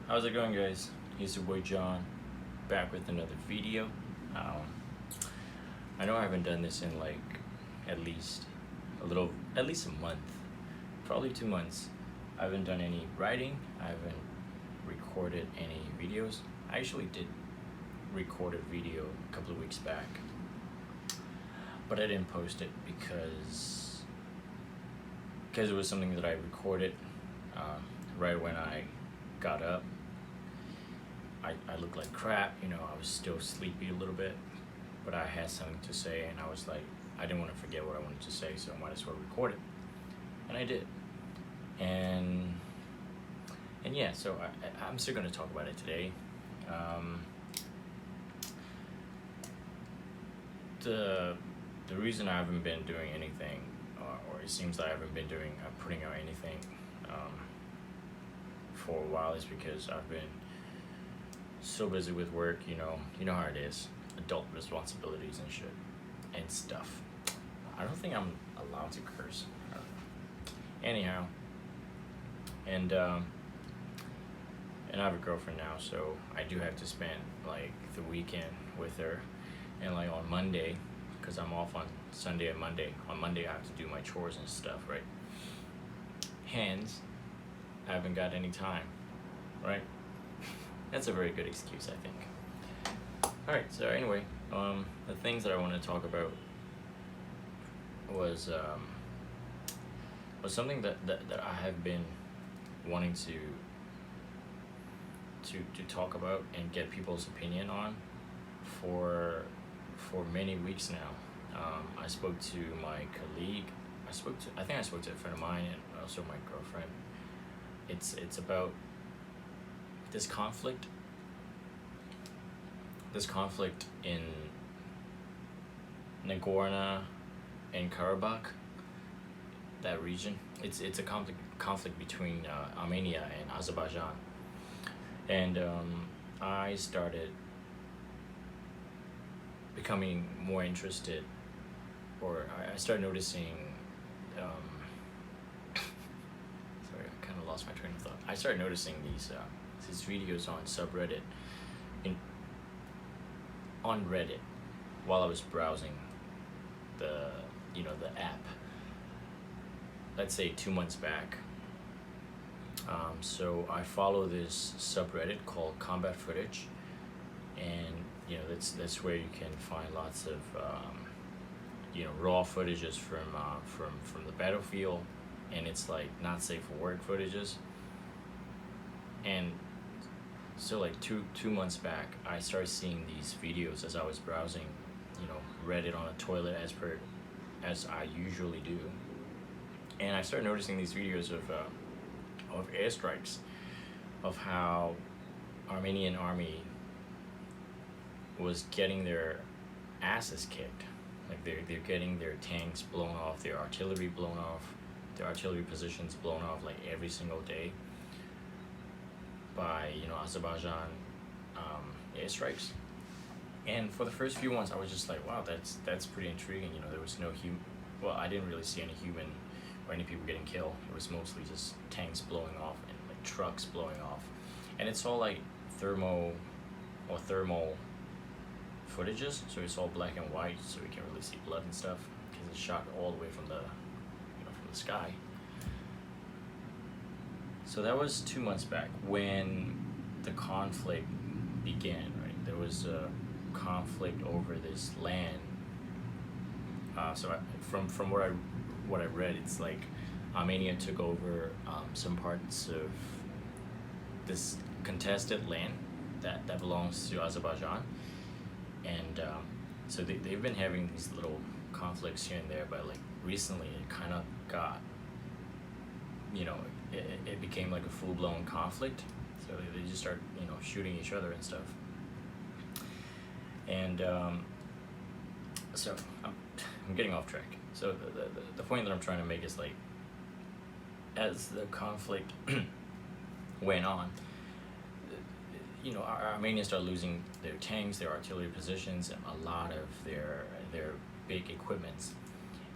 How's it going, guys? It's your boy John, back with another video. I know I haven't done this in like at least a month, probably 2 months. I haven't done any writing. I haven't recorded any videos. I actually did record a video a couple of weeks back, but I didn't post it because it was something that I recorded right when I got up. I looked like crap, I was still sleepy a little bit, but I had something to say, and I was like, I didn't want to forget what I wanted to say, so I might as well record it. And I did. And yeah, so I'm still going to talk about it today. The reason I haven't been doing anything, or it seems that I haven't been putting out anything for a while, is because I've been so busy with work. You know how it is, adult responsibilities and shit and stuff. I don't think I'm allowed to curse. Anyhow, and I have a girlfriend now, so I do have to spend like the weekend with her, and like on Monday, because I'm off on Sunday and Monday. On Monday I have to do my chores and stuff, right? Hence, I haven't got any time, right? That's a very good excuse, I think. Alright, so anyway, the things that I want to talk about was something that I have been wanting to talk about and get people's opinion on for many weeks now. I spoke to my colleague. I think I spoke to a friend of mine, and also my girlfriend. It's about this conflict in Nagorno and Karabakh, that region. It's a conflict between Armenia and Azerbaijan, and I started becoming more interested, or I started noticing. Sorry, I kind of lost my train of thought. I started noticing these videos on subreddit, on Reddit, while I was browsing the app. Let's say 2 months back. So I follow this subreddit called Combat Footage, and that's where you can find lots of raw footages from the battlefield, and it's like not safe for work footages. And so like two months back, I started seeing these videos as I was browsing, Reddit on a toilet, as I usually do. And I started noticing these videos of airstrikes, of how Armenian army was getting their asses kicked. Like they're getting their tanks blown off, their artillery blown off, their artillery positions blown off like every single day by Azerbaijan airstrikes. And for the first few months, I was just like, wow, that's pretty intriguing. There was no I didn't really see any human or any people getting killed. It was mostly just tanks blowing off and like trucks blowing off, and it's all like thermal footages, so it's all black and white, so we can't really see blood and stuff because it's shot all the way from the sky. So that was 2 months back when the conflict began, right? There was a conflict over this land. From what I read, it's like Armenia took over some parts of this contested land that belongs to Azerbaijan, and so they've been having these little conflicts here and there, but like recently it kind of got, it became like a full-blown conflict. So they just start shooting each other and stuff. And so I'm getting off track. So the point that I'm trying to make is, like, as the conflict went on, Armenians started losing their tanks, their artillery positions, and a lot of their big equipments.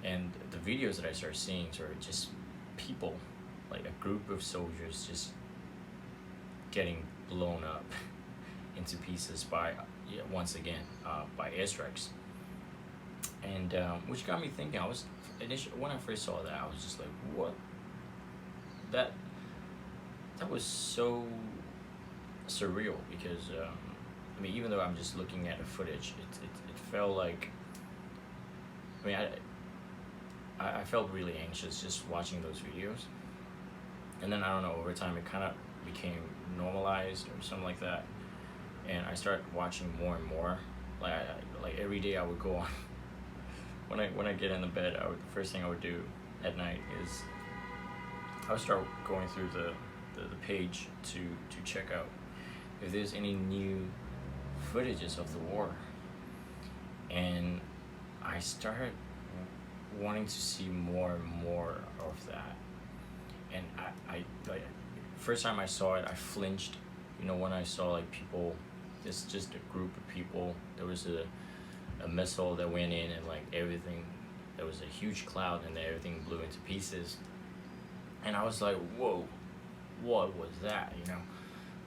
And the videos that I started seeing were just people, like a group of soldiers, just getting blown up into pieces by once again by airstrikes, and which got me thinking. I was initially when I first saw that, I was just like, what? That that was so surreal because I mean, even though I'm just looking at the footage, it felt like, I mean, I felt really anxious just watching those videos, and then I don't know, over time it kind of became normalized or something like that, and I started watching more and more. Like every day I would go on when I get in the bed, the first thing I would do at night is I would start going through the page to check out if there's any new footages of the war, and I started wanting to see more and more of that. And I like, first time I saw it, I flinched. You know, when I saw like people, it's just a group of people. There was a missile that went in, and like everything, there was a huge cloud, and everything blew into pieces. And I was like, whoa, what was that? You know,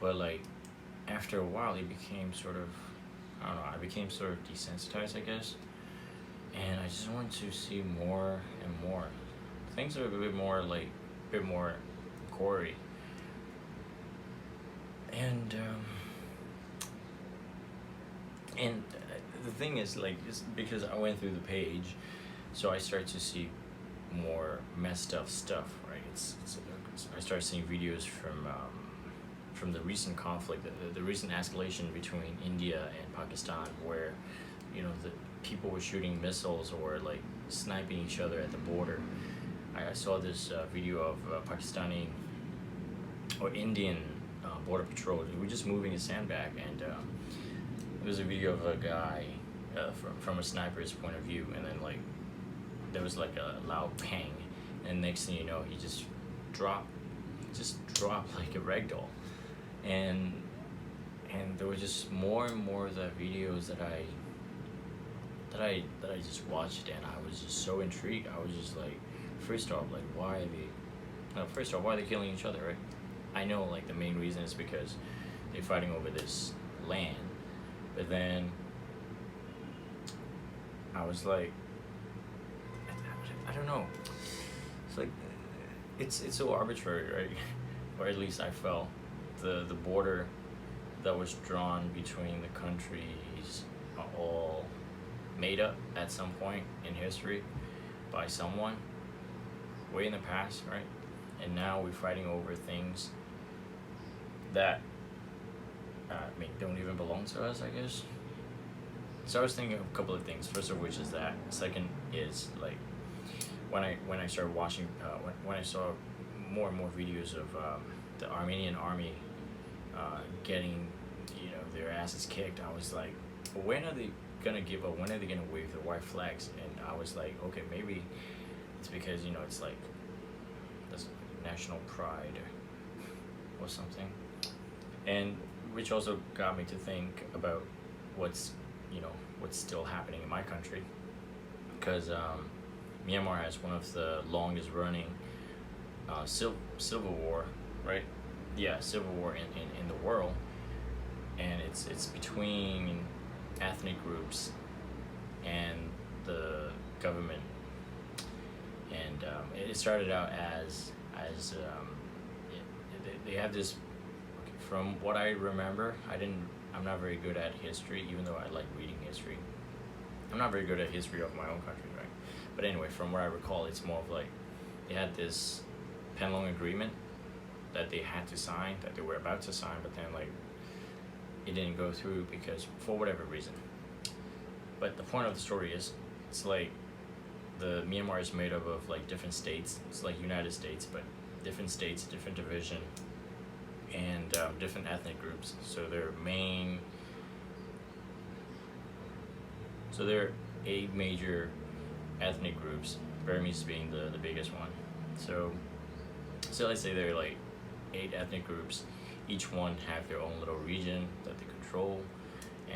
but like after a while, it became sort of, I don't know, I became sort of desensitized, I guess. And I just wanted to see more and more. Things are a bit more like, a bit more gory. And the thing is, like, just because I went through the page, so I started to see more messed up stuff, right? I started seeing videos from the recent conflict, the recent escalation between India and Pakistan, where, you know, the people were shooting missiles or like sniping each other at the border. I saw this video of Pakistani or Indian border patrol. They were just moving a sandbag, and there was a video of a guy from a sniper's point of view, and then like there was like a loud pang, and next thing you know, he just dropped like a ragdoll, and there were just more and more of the videos that I just watched, and I was just so intrigued. I was just like, first off, why are they killing each other, right? I know like the main reason is because they're fighting over this land, but then I was like, I don't know. It's like it's so arbitrary, right? Or at least I felt the border that was drawn between the countries are all made up at some point in history by someone way in the past, right? And now we're fighting over things that I mean don't even belong to us, I guess. So I was thinking of a couple of things. First of which is that. Second is like when I started watching when I saw more and more videos of the Armenian army getting, you know, their asses kicked. I was like, when are they gonna give up? When are they gonna wave the white flags? And I was like, okay, maybe it's because, you know, it's like this national pride or something. And which also got me to think about what's still happening in my country, because Myanmar has one of the longest running civil war, right? Yeah, civil war in the world, and it's between ethnic groups and the government, and it started out as they have this. From what I remember, I'm not very good at history, even though I like reading history. I'm not very good at history of my own country, right? But anyway, from what I recall, it's more of like they had this Penlong agreement that they had to sign, that they were about to sign, but then like it didn't go through because for whatever reason. But the point of the story is, it's like the Myanmar is made up of like different states. It's like United States, but different states, different division, and different ethnic groups. So there are 8 major ethnic groups, Burmese being the biggest one. So let's say there are like 8 ethnic groups. Each one have their own little region that they control,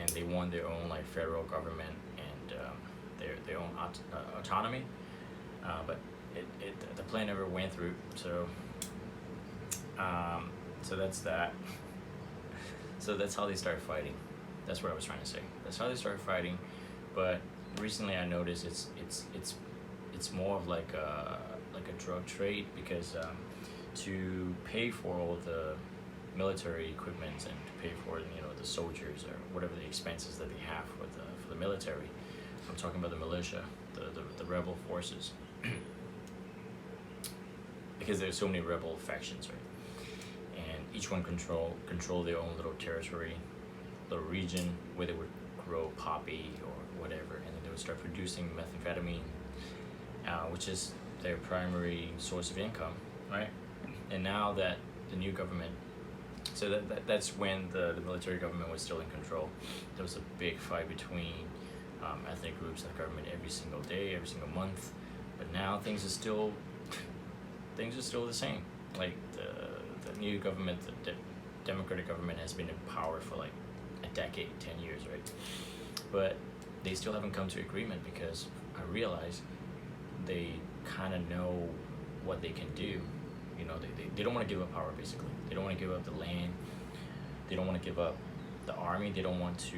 and they want their own like federal government and their own autonomy. But the plan never went through. So that's that. So that's how they started fighting. That's what I was trying to say. That's how they started fighting. But recently I noticed it's more of like a drug trade, because to pay for all the military equipment and to pay for the soldiers or whatever the expenses that they have for the military. I'm talking about the militia, the rebel forces, because there's so many rebel factions, right? And each one control their own little territory, little region where they would grow poppy or whatever, and then they would start producing methamphetamine, which is their primary source of income, right? And now that the new government, so that's when the military government was still in control. There was a big fight between ethnic groups and the government every single day, every single month. But now things are still the same. Like the new government, the democratic government, has been in power for like a decade, 10 years, right? But they still haven't come to agreement, because I realize they kind of know what they can do. They don't want to give up power, basically. They don't want to give up the land. They don't want to give up the army. They don't want to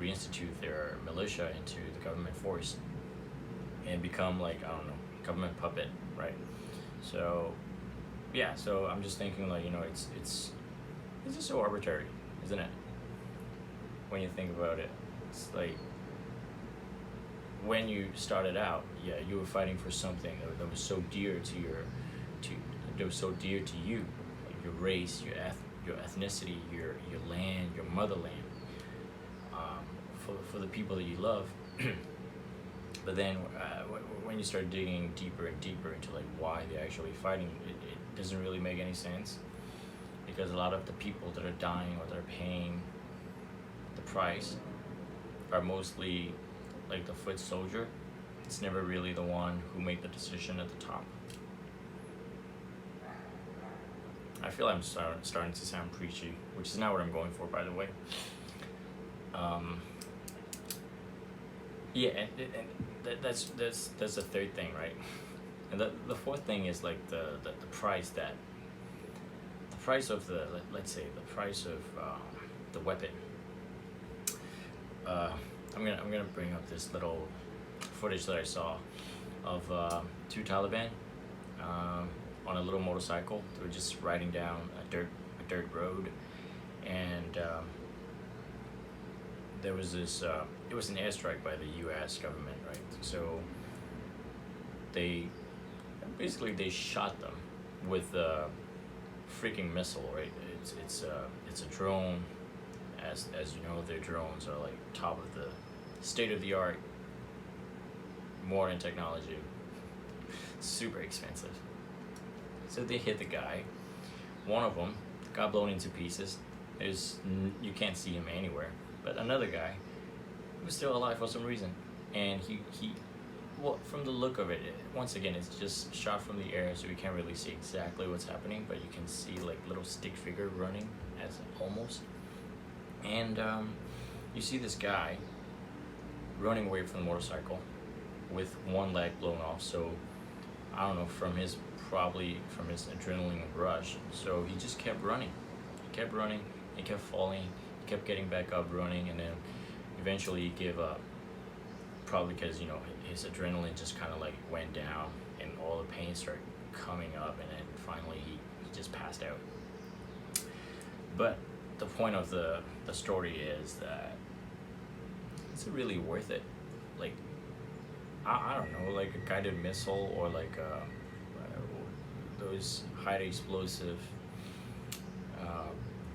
reinstitute their militia into the government force and become like, I don't know, government puppet, right? So yeah, so I'm just thinking like, it's just so arbitrary, isn't it? When you think about it, it's like when you started out, yeah, you were fighting for something that was so dear to that was so dear to you, like your race, your ethnicity, your land, your motherland, for the people that you love. But then when you start digging deeper and deeper into like why they're actually fighting, it doesn't really make any sense, because a lot of the people that are dying or that are paying the price are mostly like the foot soldier. It's never really the one who made the decision at the top. I feel I'm starting to sound preachy, which is not what I'm going for, by the way. Yeah, and that's the third thing, right? And the fourth thing is like the price of let's say the price of the weapon. I'm gonna bring up this little footage that I saw of two Taliban on a little motorcycle. They were just riding down a dirt road, and there was this. It was an airstrike by the U.S. government, right? So they shot them with a freaking missile, right? It's a drone. As you know, their drones are like top of the state-of-the-art modern technology, super expensive. So they hit the guy. One of them got blown into pieces. You can't see him anywhere. But another guy was still alive for some reason, and he well, from the look of it, once again, it's just shot from the air, so you can't really see exactly what's happening, but you can see like little stick figure running as almost. And you see this guy running away from the motorcycle with one leg blown off. So I don't know, probably from his adrenaline rush. So he just kept running. He kept falling. He kept getting back up, running, and then eventually he gave up. Probably because his adrenaline just kind of like went down, and all the pain started coming up, and then finally he just passed out. But the point of the story is that is it really worth it? Like, I don't know, like a guided missile, or like those highly explosive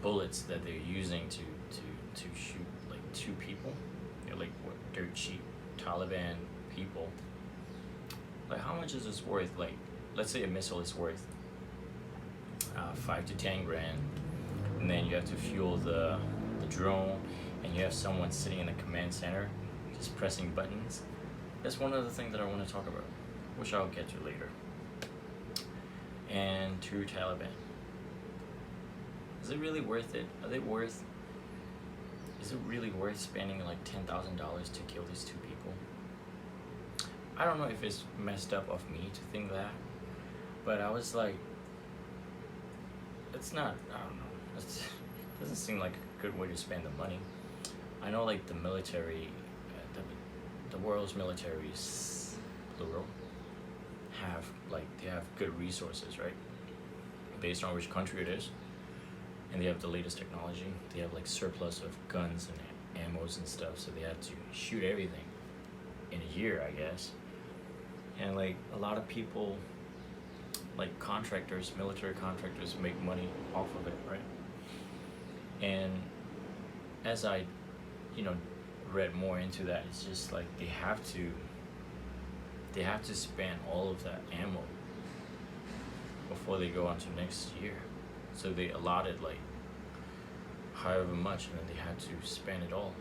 bullets that they're using to shoot like two people. Like what, dirt cheap Taliban people. Like, how much is this worth? Like, let's say a missile is worth 5 to 10 grand, and then you have to fuel the drone, and you have someone sitting in the command center just pressing buttons. That's one other thing that I want to talk about, which I'll get to later. And to Taliban, is it really worth it? Is it really worth spending like $10,000 to kill these two people? I don't know if it's messed up of me to think that, but I was like, it's not, I don't know, doesn't seem like a good way to spend the money. I know like the military, the world's militaries, plural, they have good resources, right? Based on which country it is, and they have the latest technology. They have like surplus of guns and ammos and stuff, so they have to shoot everything in a year, I guess. And like a lot of people, like contractors, military contractors, make money off of it, right? And as I, read more into that, it's just like they have to spend all of that ammo before they go on to next year. So they allotted like however much, and then they had to spend it all.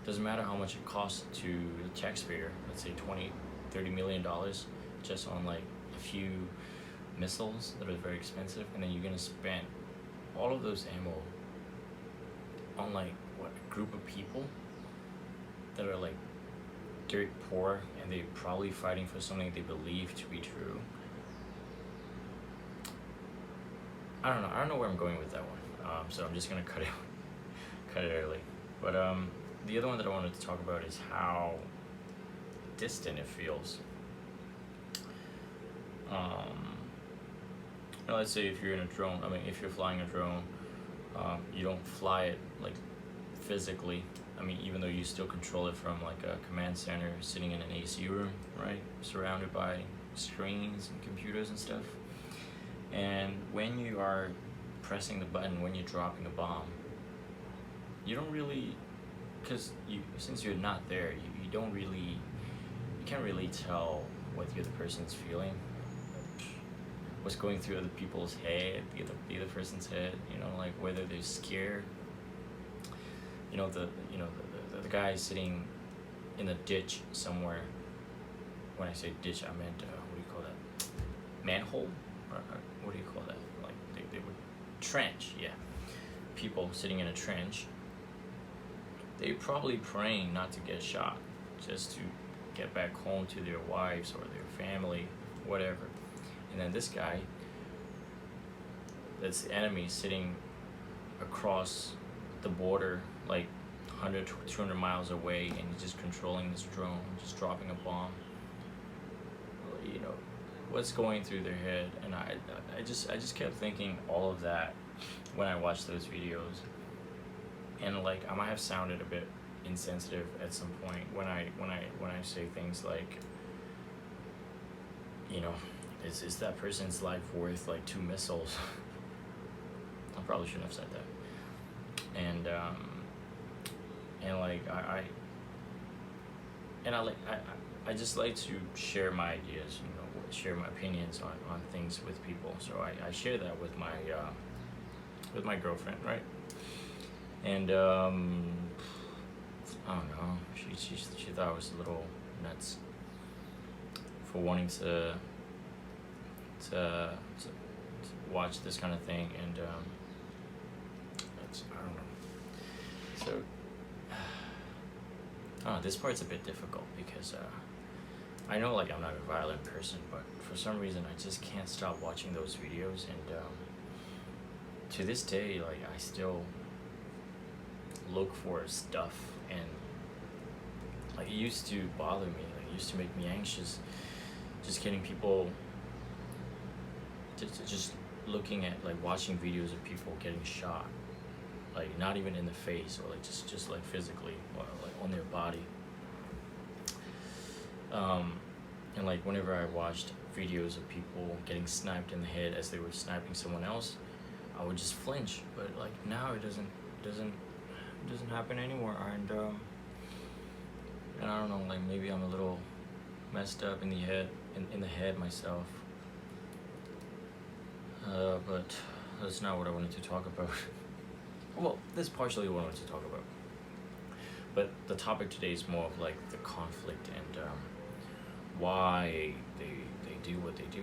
Doesn't matter how much it costs to the taxpayer, let's say $20-30 million just on like a few missiles that are very expensive, and then you're gonna spend all of those ammo on like a group of people that are like dirt poor, and they're probably fighting for something they believe to be true. I don't know where I'm going with that one, so I'm just gonna cut it early. But the other one that I wanted to talk about is how distant it feels. Let's say if you're in a drone, if you're flying a drone, you don't fly it like physically. Even though you still control it from like a command center, sitting in an AC room, right? Surrounded by screens and computers and stuff. And when you are pressing the button, when you're dropping a bomb, you don't really, since you're not there, you can't really tell what the other person's feeling, what's going through other people's head, the other person's head, like whether they're scared. The guy sitting in a ditch somewhere. When I say ditch, I meant, what do you call that? Manhole? Or what do you call that? Like, they would, trench, yeah. People sitting in a trench, they're probably praying not to get shot, just to get back home to their wives or their family, whatever. And then this guy, that's the enemy, sitting across the border, like 100, 200 miles away, and he's just controlling this drone, just dropping a bomb. What's going through their head? And I just kept thinking all of that when I watched those videos. And like, I might have sounded a bit insensitive at some point when I say things like, is that person's life worth like 2 missiles? I probably shouldn't have said that. And I just like to share my ideas, share my opinions on things with people. So I share that with my girlfriend, right? And I don't know, she thought I was a little nuts for wanting to watch this kind of thing, and I don't know. So this part's a bit difficult because I know like I'm not a violent person, but for some reason I just can't stop watching those videos, and to this day, like, I still look for stuff, and like, it used to bother me, like, it used to make me anxious, just getting people just looking at, like, watching videos of people getting shot, like, not even in the face, or like just like physically, or like on their body. And like, whenever I watched videos of people getting sniped in the head as they were sniping someone else, I would just flinch. But like, now it doesn't happen anymore. And I don't know, like, maybe I'm a little messed up in the head myself. But that's not what I wanted to talk about. Well, that's partially what I wanted to talk about. But the topic today is more of like the conflict and why they do what they do.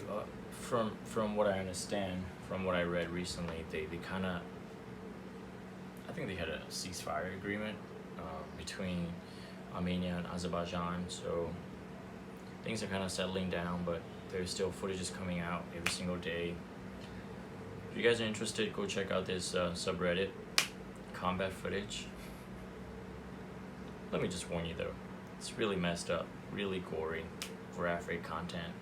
From what I understand, from what I read recently, they kind of, I think they had a ceasefire agreement between Armenia and Azerbaijan, so things are kind of settling down, but there's still footages coming out every single day. If you guys are interested, go check out this subreddit. combat footage. Let me just warn you though, it's really messed up, really gory, graphic content,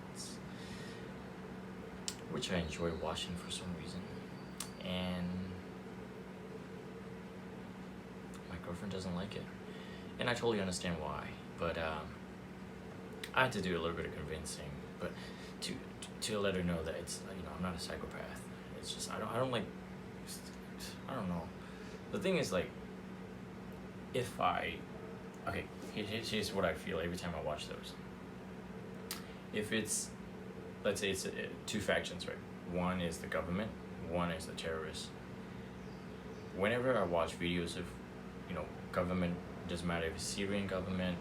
which I enjoy watching for some reason. And my girlfriend doesn't like it. And I totally understand why. But I had to do a little bit of convincing, but to let her know that it's, I'm not a psychopath. It's just I don't like, I don't know. The thing is, like, here's what I feel every time I watch those. If it's, let's say it's two factions, right? One is the government, one is the terrorists. Whenever I watch videos of, government, doesn't matter if it's Syrian government,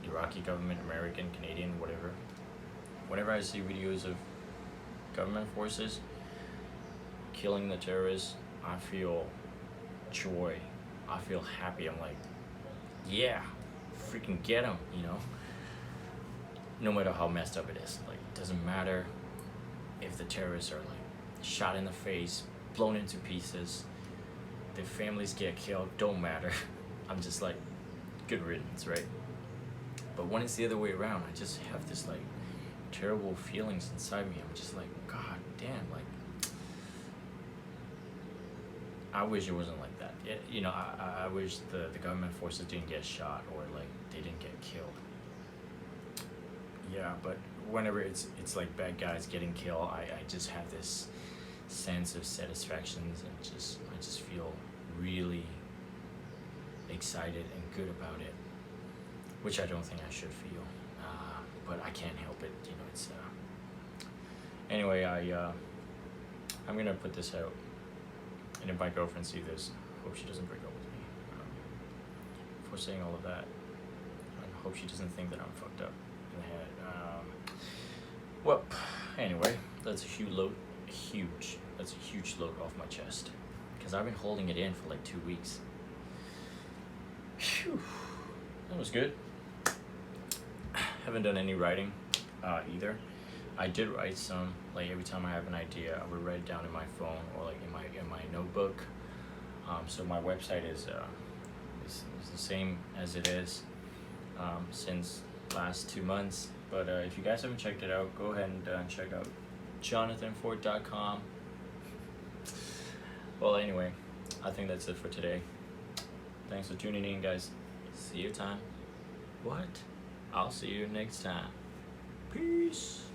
Iraqi government, American, Canadian, whatever. Whenever I see videos of government forces killing the terrorists, I feel joy. I feel happy. I'm like, yeah, freaking get them, No matter how messed up it is. Like, it doesn't matter if the terrorists are like shot in the face, blown into pieces, their families get killed, don't matter. I'm just like, good riddance, right? But when it's the other way around, I just have this like terrible feelings inside me. I'm just like, god damn, like, I wish it wasn't like that. I wish the government forces didn't get shot, or like they didn't get killed. Yeah, but whenever it's like bad guys getting killed, I just have this sense of satisfaction, and I just feel really excited and good about it, which I don't think I should feel, but I can't help it. It's anyway. I'm gonna put this out, and if my girlfriend sees this, hope she doesn't break up with me for saying all of that. I hope she doesn't think that I'm fucked up in the head. Well, anyway, that's a huge load. That's a huge load off my chest, because I've been holding it in for like 2 weeks. Phew, that was good. Haven't done any writing either. I did write some. Like, every time I have an idea, I would write it down in my phone or like in my notebook. So my website is the same as it is since last 2 months. But if you guys haven't checked it out, go ahead and check out jonathanford.com. Well, anyway, I think that's it for today. Thanks for tuning in, guys. See you time. What? I'll see you next time. Peace.